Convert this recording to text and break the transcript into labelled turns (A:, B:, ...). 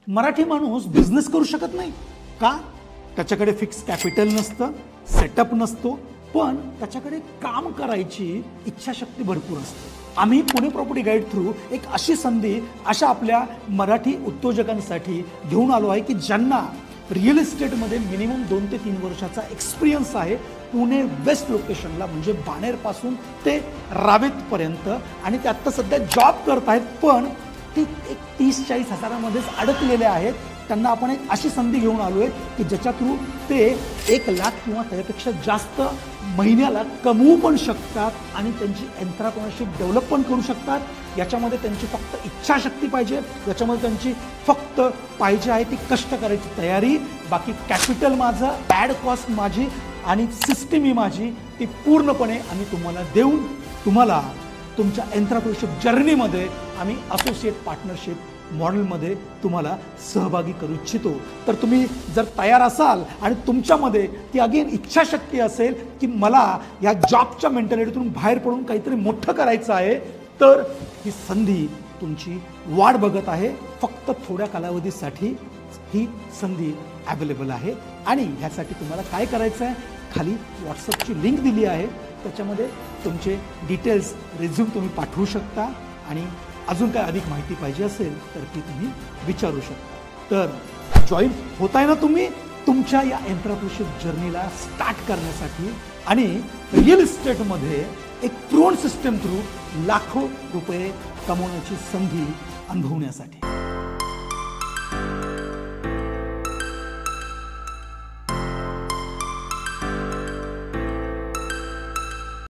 A: मराठी माणूस बिझनेस करू शकत नाही का? त्याच्याकडे फिक्स कॅपिटल नसतं, सेटअप नसतो, पण त्याच्याकडे काम करायची इच्छाशक्ती भरपूर असते. आम्ही पुणे प्रॉपर्टी गाईड थ्रू एक अशी संधी अशा आपल्या मराठी उद्योजकांसाठी घेऊन आलो आहे की ज्यांना रिअल इस्टेटमध्ये मिनिमम 2 ते 3 वर्षाचा एक्सपिरियन्स आहे. पुणे वेस्ट लोकेशनला म्हणजे बाणेरपासून ते रावेतपर्यंत, आणि ते आत्ता सध्या जॉब करत आहेत, पण ते एक 30-40 हजारामध्येच अडकलेले आहेत. त्यांना आपण एक अशी संधी घेऊन आलो आहे की ज्याच्या थ्रू ते 1 लाख किंवा त्यापेक्षा जास्त महिन्याला कमवू पण शकतात आणि त्यांची एंटरप्रेन्योरशिप डेव्हलप पण करू शकतात. याच्यामध्ये त्यांची फक्त इच्छाशक्ती पाहिजे, याच्यामध्ये त्यांची फक्त पाहिजे आहे ती कष्ट करायची तयारी. बाकी कॅपिटल माझं, ॲड कॉस्ट माझी आणि सिस्टीम ही माझी, ती पूर्णपणे आम्ही तुम्हाला देऊन तुम्हाला तुमच्या एंटरप्रेन्योरशिप जर्नीमध्ये आम्ही असोसिएट पार्टनरशिप मॉडेलमध्ये तुम्हाला सहभागी करू इच्छितो. तर तुम्ही जर तयार असाल आणि तुमच्यामध्ये ती अगेन इच्छाशक्ती असेल की मला या जॉबच्या मेंटॅलिटीतून बाहेर पडून काहीतरी मोठं करायचं आहे, तर ही संधी तुमची वाट बघत आहे. फक्त थोड्या कालावधीसाठी ही संधी अवेलेबल आहे. आणि ह्यासाठी तुम्हाला काय करायचं आहे, खाली व्हॉट्सअपची लिंक दिली आहे, त्याच्यामध्ये तुमचे डिटेल्स, रिझ्यूम तुम्ही पाठवू शकता. आणि अजून काय अधिक माहिती पाहिजे असेल तर ती तुम्ही विचारू शकता. तर जॉईन होताय ना तुम्ही तुमच्या या एंटरप्रेन्योरशिप जर्नीला स्टार्ट करण्यासाठी आणि रिअल इस्टेटमध्ये एक प्रोन सिस्टम थ्रू लाखो रुपये कमवण्याची संधी अनुभवण्यासाठी.